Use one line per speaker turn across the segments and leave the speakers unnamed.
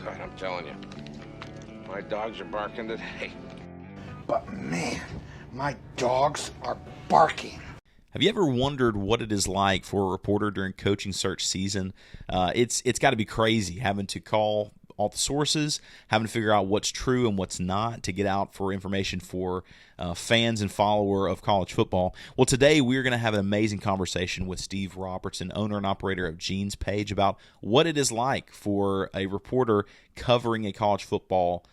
God, I'm telling you, my dogs are barking today.
But man, my dogs are barking.
Have you ever wondered what it is like for a reporter during coaching search season? It's got to be crazy having to call all the sources, having to figure out what's true and what's not to get out for information for fans and follower of college football. Well, today we're going to have an amazing conversation with Steve Robertson, owner and operator of Gene's Page, about what it is like for a reporter covering a college football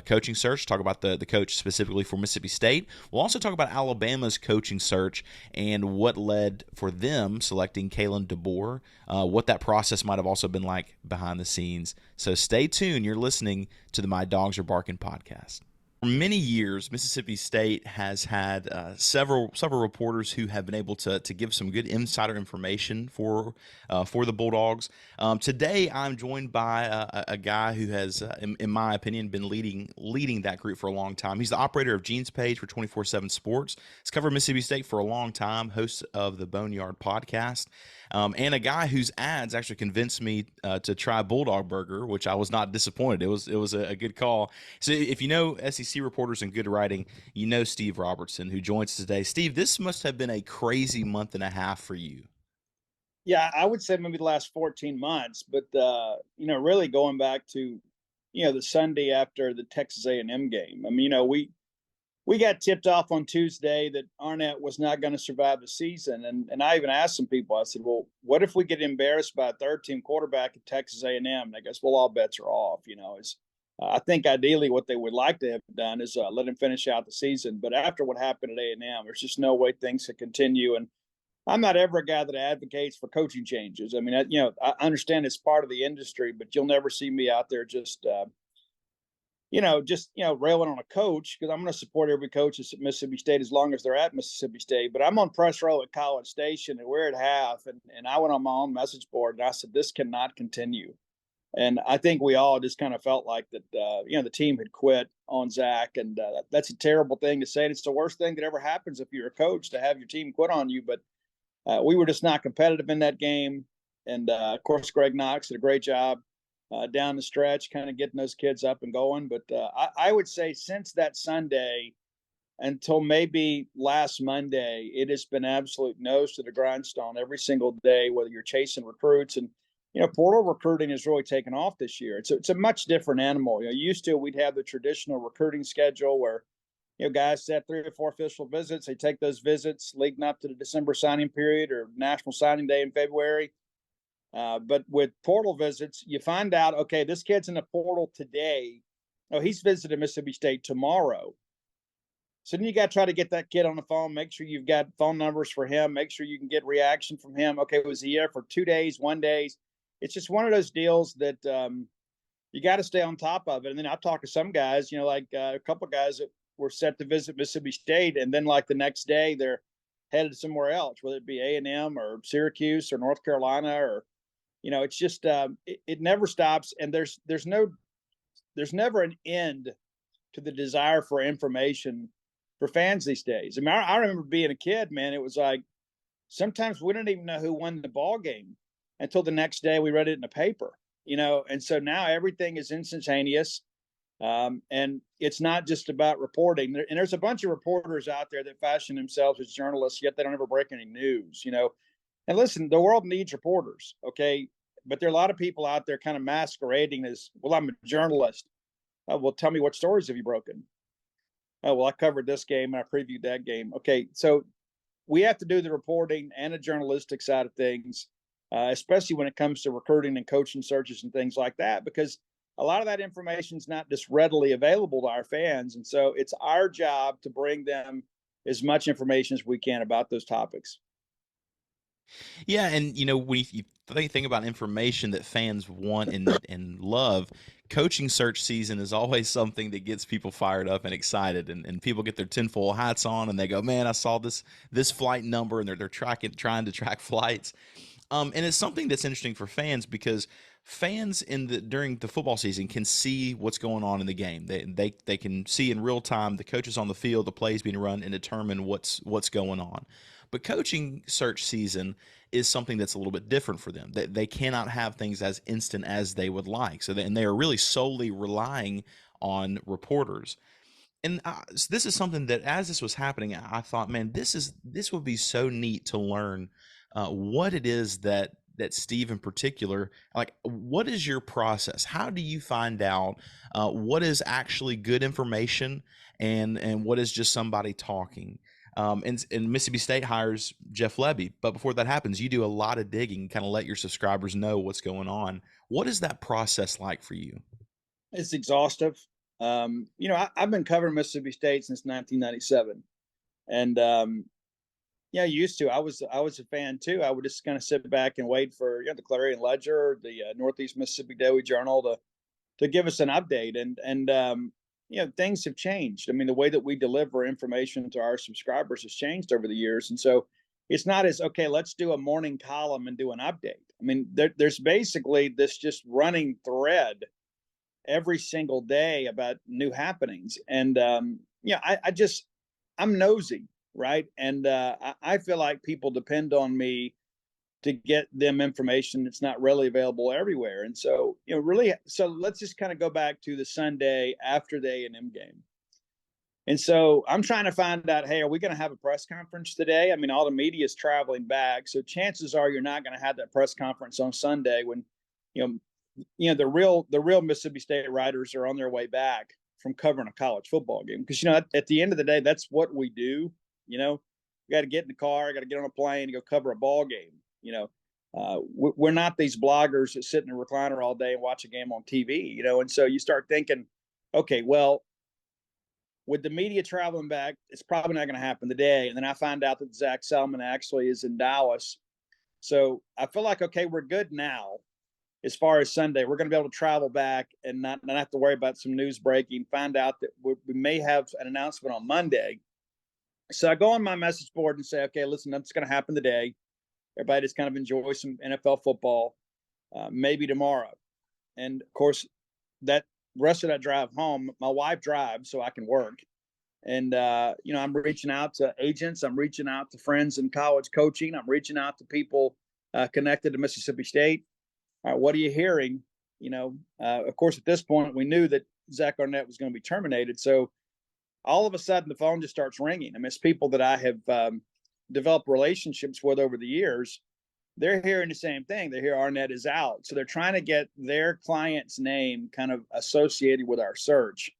coaching search. Talk about the coach specifically for Mississippi State. We'll also talk about Alabama's coaching search and what led for them selecting Kalen DeBoer, what that process might have also been like behind the scenes. So stay tuned. You're listening to the My Dogs Are Barking podcast. For many years, Mississippi State has had several reporters who have been able to give some good insider information for the Bulldogs. Today, I'm joined by a guy who has, in my opinion, been leading that group for a long time. He's the operator of Gene's Page for 24/7 Sports. He's covered Mississippi State for a long time, host of the Boneyard podcast. And a guy whose ads actually convinced me to try Bulldog Burger, which I was not disappointed. It was a good call. So if you know SEC reporters and good writing, you know Steve Robertson, who joins us today. Steve, this must have been a crazy month and a half for you.
Yeah, I would say maybe the last 14 months, but really going back to, the Sunday after the Texas A&M game. I mean, we got tipped off on Tuesday that Arnett was not going to survive the season. And I even asked some people, I said, well, what if we get embarrassed by a third-team quarterback at Texas A&M? And I guess, well, all bets are off. I think ideally what they would like to have done is let him finish out the season. But after what happened at A&M, there's just no way things could continue. And I'm not ever a guy that advocates for coaching changes. I mean, I understand it's part of the industry, but you'll never see me out there just railing on a coach, because I'm going to support every coach at Mississippi State as long as they're at Mississippi State. But I'm on press row at College Station, and we're at half, and I went on my own message board and I said, this cannot continue. And I think we all just kind of felt like that, the team had quit on Zach, and that's a terrible thing to say. And it's the worst thing that ever happens if you're a coach, to have your team quit on you. But we were just not competitive in that game. And of course, Greg Knox did a great job down the stretch, kind of getting those kids up and going. But I would say since that Sunday until maybe last Monday, it has been absolute nose to the grindstone every single day, whether you're chasing recruits. And, portal recruiting has really taken off this year. It's a much different animal. Used to, we'd have the traditional recruiting schedule where, guys set 3 or 4 official visits. They take those visits leading up to the December signing period or National Signing Day in February. But with portal visits, you find out, okay, this kid's in the portal today. Oh, he's visited Mississippi State tomorrow. So then you got to try to get that kid on the phone, make sure you've got phone numbers for him, make sure you can get reaction from him. Okay, was he here for 2 days, 1 day? It's just one of those deals that you got to stay on top of it. And then I've talked to some guys, a couple of guys that were set to visit Mississippi State, and then like the next day they're headed somewhere else, whether it be A&M or Syracuse or North Carolina or it's just it never stops, and there's never an end to the desire for information for fans these days. I mean, I remember being a kid, man. It was like sometimes we didn't even know who won the ball game until the next day we read it in the paper. And so now everything is instantaneous, and it's not just about reporting. And there's a bunch of reporters out there that fashion themselves as journalists, yet they don't ever break any news. And listen, the world needs reporters, okay? But there are a lot of people out there kind of masquerading as, well, I'm a journalist. Well, tell me, what stories have you broken? Oh, well, I covered this game and I previewed that game. Okay, so we have to do the reporting and the journalistic side of things, especially when it comes to recruiting and coaching searches and things like that, because a lot of that information is not just readily available to our fans. And so it's our job to bring them as much information as we can about those topics.
Yeah, and when you think about information that fans want and love, coaching search season is always something that gets people fired up and excited, and people get their tinfoil hats on and they go, man, I saw this flight number, and they're trying to track flights. And it's something that's interesting for fans, because fans during the football season can see what's going on in the game. They can see in real time the coaches on the field, the plays being run, and determine what's going on. But coaching search season is something that's a little bit different for them. They cannot have things as instant as they would like. And they are really solely relying on reporters. And so this is something that, as this was happening, I thought, man, this would be so neat to learn what it is that Steve in particular, like, what is your process? How do you find out what is actually good information and what is just somebody talking? And Mississippi State hires Jeff Lebby, but before that happens, you do a lot of digging, kind of let your subscribers know what's going on. What is that process like for you?
It's exhaustive. I've been covering Mississippi State since 1997, and yeah, used to. I was a fan too. I would just kind of sit back and wait for the Clarion Ledger, the Northeast Mississippi Daily Journal to give us an update, and things have changed. I mean, the way that we deliver information to our subscribers has changed over the years, and so it's not as okay. Let's do a morning column and do an update. I mean, there's basically this just running thread every single day about new happenings. And I'm nosy, right? And I feel like people depend on me to get them information that's not really available everywhere. And so, so let's just kind of go back to the Sunday after the A&M game. And so I'm trying to find out, hey, are we going to have a press conference today? I mean, all the media is traveling back, so chances are you're not going to have that press conference on Sunday when, the real Mississippi State writers are on their way back from covering a college football game. Because, at the end of the day, that's what we do. You got to get in the car, got to get on a plane to go cover a ball game. We're not these bloggers that sit in a recliner all day and watch a game on TV, and so you start thinking, okay, well, with the media traveling back, it's probably not going to happen today. And then I find out that Zach Salman actually is in Dallas. So I feel like, okay, we're good now. As far as Sunday, we're going to be able to travel back and not have to worry about some news breaking, find out that we may have an announcement on Monday. So I go on my message board and say, okay, listen, that's going to happen today. Everybody just kind of enjoy some NFL football, maybe tomorrow. And of course, that rest of that drive home, my wife drives so I can work. And, I'm reaching out to agents. I'm reaching out to friends in college coaching. I'm reaching out to people connected to Mississippi State. All right, what are you hearing? Of course, at this point, we knew that Zach Arnett was going to be terminated. So all of a sudden, the phone just starts ringing. I mean, it's people that I have developed relationships with over the years. They're hearing the same thing. They hear Arnett is out. So they're trying to get their client's name kind of associated with our search.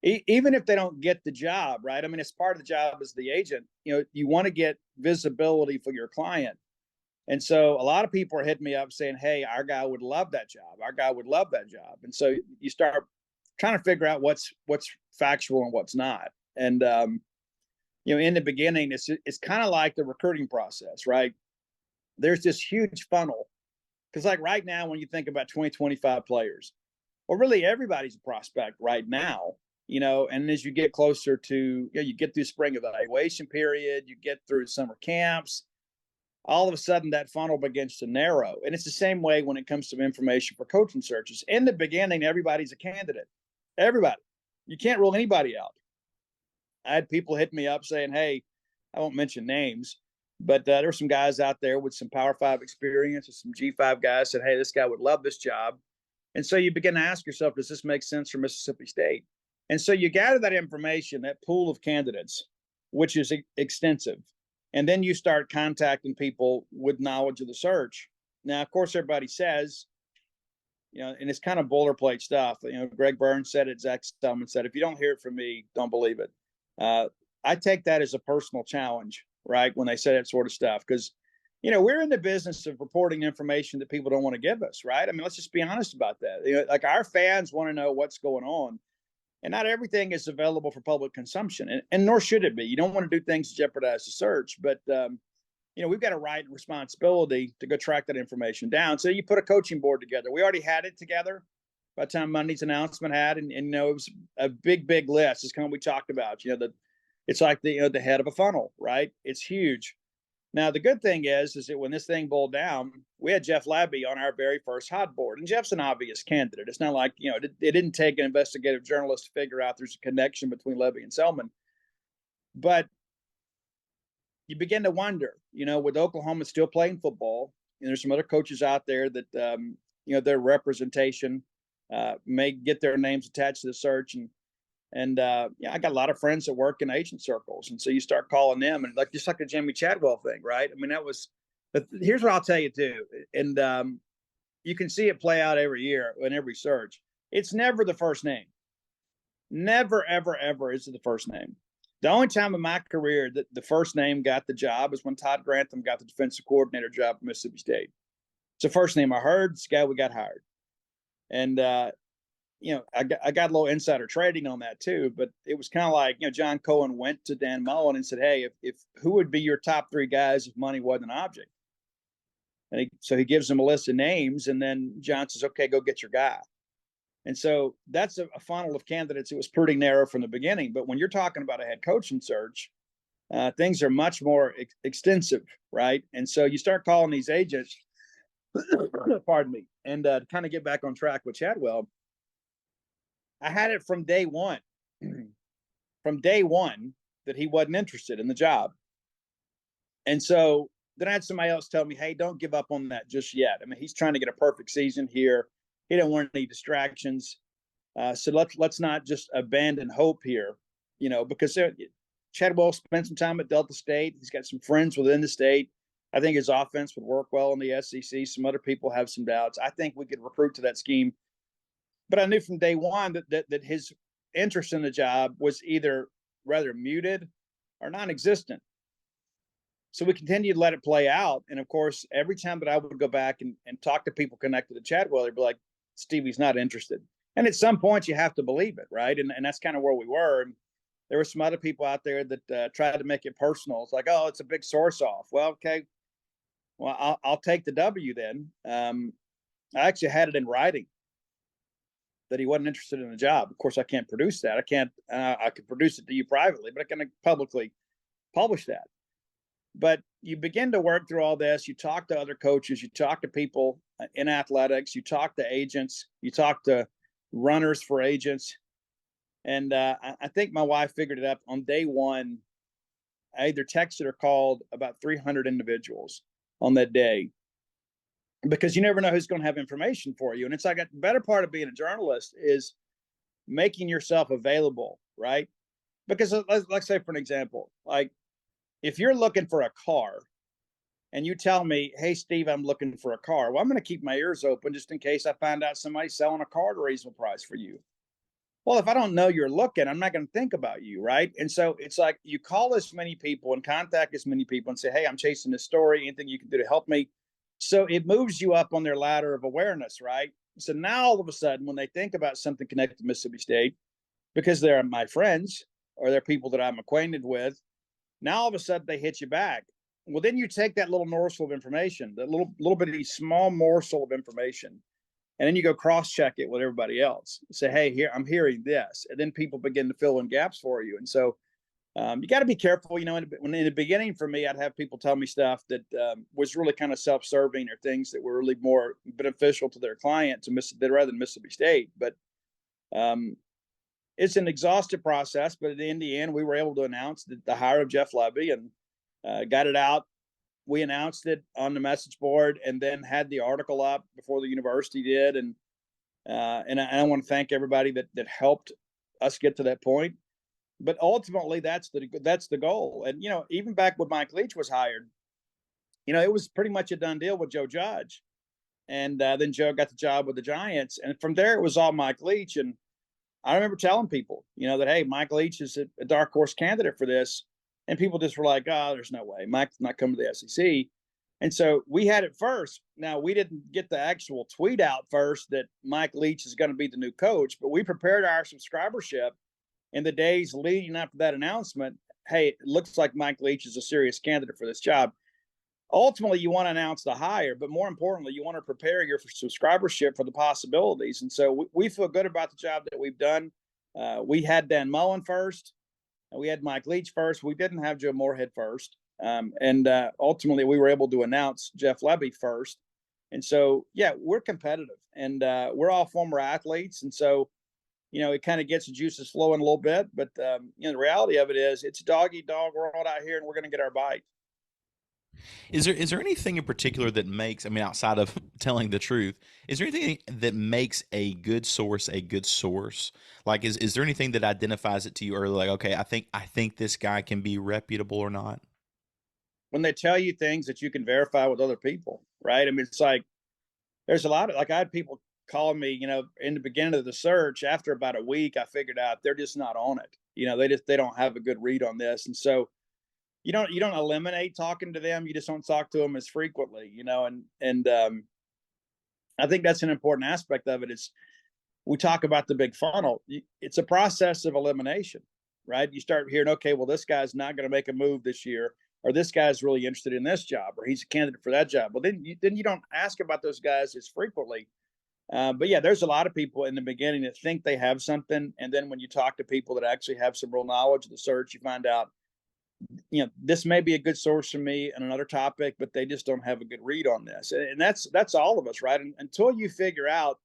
Even if they don't get the job, right? I mean, it's part of the job as the agent. You want to get visibility for your client. And so a lot of people are hitting me up saying, hey, our guy would love that job. Our guy would love that job. And so you start trying to figure out what's factual and what's not. And, in the beginning, it's kind of like the recruiting process, right? There's this huge funnel. Because like right now, when you think about 2025 players, well, really everybody's a prospect right now, and as you get closer to, you get through spring evaluation period, you get through summer camps, all of a sudden that funnel begins to narrow. And it's the same way when it comes to information for coaching searches. In the beginning, everybody's a candidate. Everybody. You can't rule anybody out. I had people hit me up saying, hey, I won't mention names, but there were some guys out there with some Power 5 experience or some G5 guys said, hey, this guy would love this job. And so you begin to ask yourself, does this make sense for Mississippi State? And so you gather that information, that pool of candidates, which is extensive. And then you start contacting people with knowledge of the search. Now, of course, everybody says, and it's kind of boilerplate stuff. Greg Burns said it, Zach Salman said, if you don't hear it from me, don't believe it. I take that as a personal challenge, right? When they say that sort of stuff, because, we're in the business of reporting information that people don't want to give us, right? I mean, let's just be honest about that. Like our fans want to know what's going on. And not everything is available for public consumption, and nor should it be. You don't want to do things to jeopardize the search, but we've got a right and responsibility to go track that information down. So you put a coaching board together. We already had it together by the time Monday's announcement had, and it was a big list. It's kind of we talked about. It's like the head of a funnel, right? It's huge. Now, the good thing is that when this thing boiled down, we had Jeff Labby on our very first hot board. And Jeff's an obvious candidate. It's not like, it didn't take an investigative journalist to figure out there's a connection between Labby and Salman. But, you begin to wonder, with Oklahoma still playing football, and there's some other coaches out there that, their representation may get their names attached to the search. And I got a lot of friends that work in agent circles. And so you start calling them, and just like the Jimmy Chadwell thing, right? I mean, but here's what I'll tell you too. And you can see it play out every year in every search. It's never the first name. Never, ever, ever is it the first name. The only time in my career that the first name got the job is when Todd Grantham got the defensive coordinator job at Mississippi State. It's the first name I heard. It's the guy we got hired. And, I got a little insider trading on that too, but it was kind of like, John Cohen went to Dan Mullen and said, hey, if who would be your top 3 guys if money wasn't an object? And so he gives them a list of names, and then John says, okay, go get your guy. And so that's a funnel of candidates. It was pretty narrow from the beginning, but when you're talking about a head coaching search, things are much more extensive, right? And so you start calling these agents, pardon me, and to kind of get back on track with Chadwell, I had it from day one, that he wasn't interested in the job. And so then I had somebody else tell me, hey, don't give up on that just yet. I mean, he's trying to get a perfect season here. He didn't want any distractions. So let's not just abandon hope here, because Chadwell spent some time at Delta State. He's got some friends within the state. I think his offense would work well in the SEC. Some other people have some doubts. I think we could recruit to that scheme. But I knew from day one that his interest in the job was either rather muted or non-existent. So we continued to let it play out. And of course, every time that I would go back and talk to people connected to Chadwell, they'd be like, Stevie's not interested. And at some point you have to believe it, right? And that's kind of where we were. And there were some other people out there that tried to make it personal. It's like, oh, it's a big source off. Well, okay. Well, I'll take the W then. I actually had it in writing that he wasn't interested in the job. Of course, I can't produce that. I could produce it to you privately, but I can publicly publish that. But you begin to work through all this. You talk to other coaches. You talk to people in athletics. You talk to agents. You talk to runners for agents. And I think my wife figured it out on day one. I either texted or called about 300 individuals on that day, because you never know who's going to have information for you. And it's like the better part of being a journalist is making yourself available, right? Because let's say, for an example, like if you're looking for a car and you tell me, hey, Steve, I'm looking for a car. Well, I'm going to keep my ears open just in case I find out somebody's selling a car at a reasonable price for you. Well, if I don't know you're looking, I'm not going to think about you, right? And so it's like you call as many people and contact as many people and say, hey, I'm chasing this story. Anything you can do to help me? So it moves you up on their ladder of awareness, right? So now all of a sudden, when they think about something connected to Mississippi State, because they're my friends or they're people that I'm acquainted with, now all of a sudden they hit you back. Well, then you take that little morsel of information, that little bitty small morsel of information, and then you go cross-check it with everybody else. Say, hey, here I'm hearing this, and then people begin to fill in gaps for you. And so you got to be careful. In the beginning for me, I'd have people tell me stuff that was really kind of self-serving or things that were really more beneficial to their client rather than Mississippi State. But it's an exhaustive process. But in the end, we were able to announce the hire of Jeff Levy and got it out. We announced it on the message board and then had the article up before the university did. And I want to thank everybody that helped us get to that point. But ultimately, that's the goal. And, even back when Mike Leach was hired, it was pretty much a done deal with Joe Judge. And then Joe got the job with the Giants. And from there, it was all Mike Leach. And I remember telling people, that, hey, Mike Leach is a dark horse candidate for this. And people just were like, oh, there's no way. Mike's not coming to the SEC. And so we had it first. Now, we didn't get the actual tweet out first that Mike Leach is going to be the new coach, but we prepared our subscribership in the days leading up to that announcement. Hey, it looks like Mike Leach is a serious candidate for this job. Ultimately, you want to announce the hire, but more importantly, you want to prepare your subscribership for the possibilities. And so we feel good about the job that we've done. We had Dan Mullen first. We had Mike Leach first. We didn't have Joe Moorhead first. And ultimately, we were able to announce Jeff Levy first. And so, yeah, we're competitive. And we're all former athletes. And so, it kind of gets the juices flowing a little bit. But, the reality of it is it's a dog-eat-dog world out here, and we're going to get our bite.
Is there anything in particular that makes, I mean, outside of telling the truth, is there anything that makes a good source a good source? Like, is there anything that identifies it to you early? Like, okay, I think this guy can be reputable or not.
When they tell you things that you can verify with other people, right? I mean, it's like there's a lot of, like, I had people call me, in the beginning of the search. After about a week, I figured out they're just not on it. They don't have a good read on this, and so you don't eliminate talking to them. You just don't talk to them as frequently, and I think that's an important aspect of it. Is we talk about the big funnel. It's a process of elimination, right? You start hearing, okay, well, this guy's not going to make a move this year, or this guy's really interested in this job, or he's a candidate for that job. Well, then you don't ask about those guys as frequently. But yeah, there's a lot of people in the beginning that think they have something, and then when you talk to people that actually have some real knowledge of the search, you find out, this may be a good source for me on another topic, but they just don't have a good read on this. And that's all of us, right? And until you figure out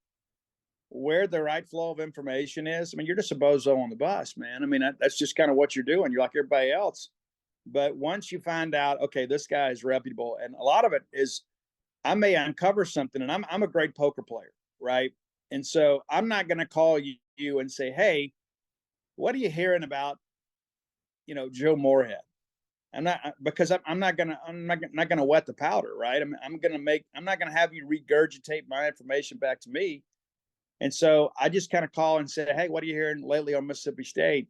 where the right flow of information is, I mean, you're just a bozo on the bus, man. I mean, that's just kind of what you're doing. You're like everybody else. But once you find out, okay, this guy is reputable, and a lot of it is, I may uncover something, and I'm a great poker player, right? And so I'm not going to call you and say, hey, what are you hearing about, Joe Moorhead? I'm not, because I'm not gonna wet the powder, right? I'm not gonna have you regurgitate my information back to me. And so I just kind of call and say, hey, what are you hearing lately on Mississippi State?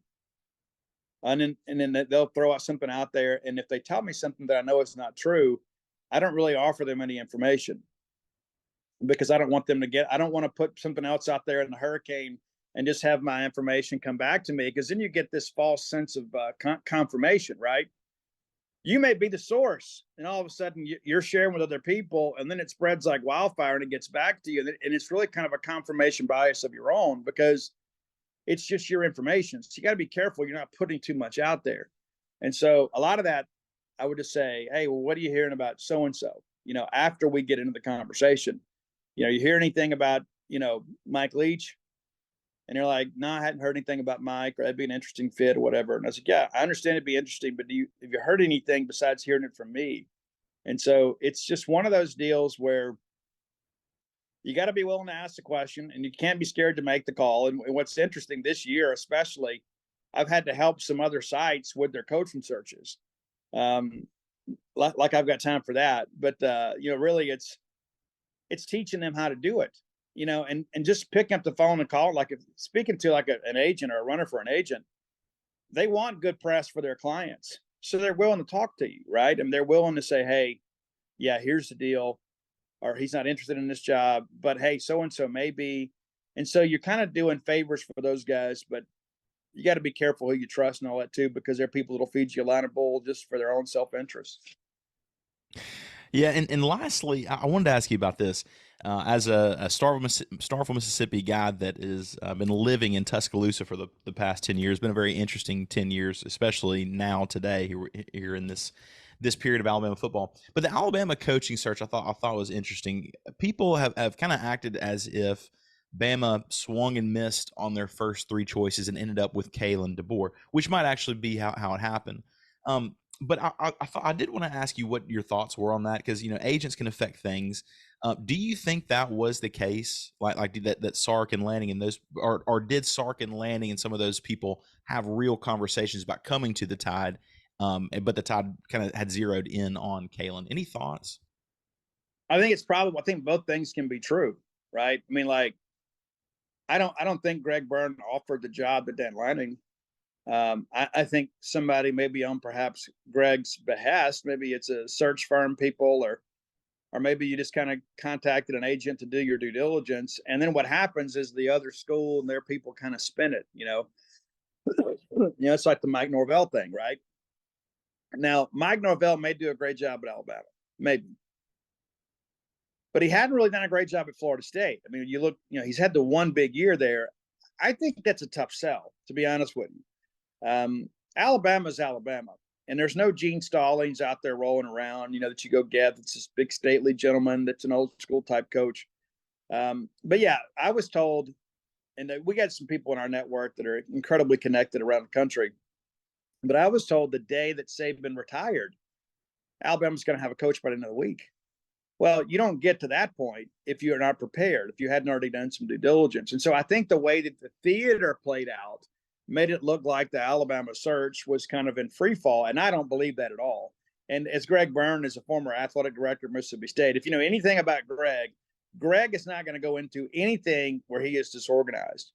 And then they'll throw out something out there. And if they tell me something that I know is not true, I don't really offer them any information, because I don't want to put something else out there in the hurricane and just have my information come back to me, because then you get this false sense of confirmation, right? You may be the source, and all of a sudden you're sharing with other people, and then it spreads like wildfire and it gets back to you. And it's really kind of a confirmation bias of your own, because it's just your information. So you got to be careful you're not putting too much out there. And so a lot of that, I would just say, hey, well, what are you hearing about so and so? After we get into the conversation, you hear anything about, Mike Leach? And you're like, no, I hadn't heard anything about Mike, or that'd be an interesting fit or whatever. And I was like, yeah, I understand it'd be interesting, but have you heard anything besides hearing it from me? And so it's just one of those deals where you got to be willing to ask the question, and you can't be scared to make the call. And what's interesting this year, especially, I've had to help some other sites with their coaching searches. Like I've got time for that, but really it's teaching them how to do it, and just picking up the phone and call. Like, if speaking to like an agent or a runner for an agent, they want good press for their clients. So they're willing to talk to you, right? And they're willing to say, hey, yeah, here's the deal, or he's not interested in this job, but hey, so-and-so may be. And so you're kind of doing favors for those guys, but you got to be careful who you trust and all that too, because there are people that'll feed you a line of bull just for their own self-interest.
Yeah, and lastly, I wanted to ask you about this. As a Starville, Mississippi guy that has been living in Tuscaloosa for the past 10 years, been a very interesting 10 years, especially now today here in this period of Alabama football. But the Alabama coaching search, I thought was interesting. People have kind of acted as if Bama swung and missed on their first three choices and ended up with Kalen DeBoer, which might actually be how it happened. But I did want to ask you what your thoughts were on that, because agents can affect things. Do you think that was the case, like that Sark and Lanning and those, or did Sark and Lanning and some of those people have real conversations about coming to the Tide, but the Tide kind of had zeroed in on Kalen? Any thoughts?
I think both things can be true, right? I mean, like, I don't think Greg Byrne offered the job to Dan Lanning. I think somebody maybe on perhaps Greg's behest, maybe it's a search firm people, or maybe you just kind of contacted an agent to do your due diligence. And then what happens is the other school and their people kind of spin it, it's like the Mike Norvell thing, right? Now, Mike Norvell may do a great job at Alabama, maybe, but he hadn't really done a great job at Florida State. I mean, you look, he's had the one big year there. I think that's a tough sell, to be honest with you. Alabama's Alabama, and there's no Gene Stallings out there rolling around, that you go get. That's this big stately gentleman that's an old school type coach. But yeah, I was told, and we got some people in our network that are incredibly connected around the country, but I was told the day that Saban retired, Alabama's going to have a coach by the end of the week. Well, you don't get to that point if you're not prepared, if you hadn't already done some due diligence. And so I think the way that the theater played out made it look like the Alabama search was kind of in free fall. And I don't believe that at all. And as Greg Byrne is a former athletic director of Mississippi State, if you know anything about Greg is not going to go into anything where he is disorganized.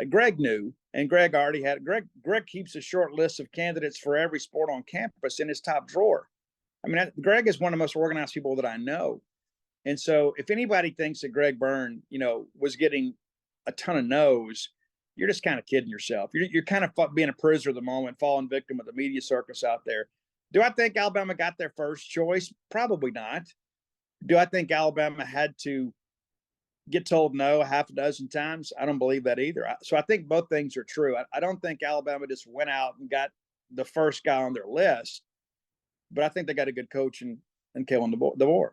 Greg knew, and Greg already had. Greg keeps a short list of candidates for every sport on campus in his top drawer. I mean, Greg is one of the most organized people that I know. And so if anybody thinks that Greg Byrne, was getting a ton of no's, you're just kind of kidding yourself. You're kind of being a prisoner of the moment, falling victim of the media circus out there. Do I think Alabama got their first choice? Probably not. Do I think Alabama had to get told no a half a dozen times? I don't believe that either. So I think both things are true. I don't think Alabama just went out and got the first guy on their list, but I think they got a good coach in Kalen DeBoer.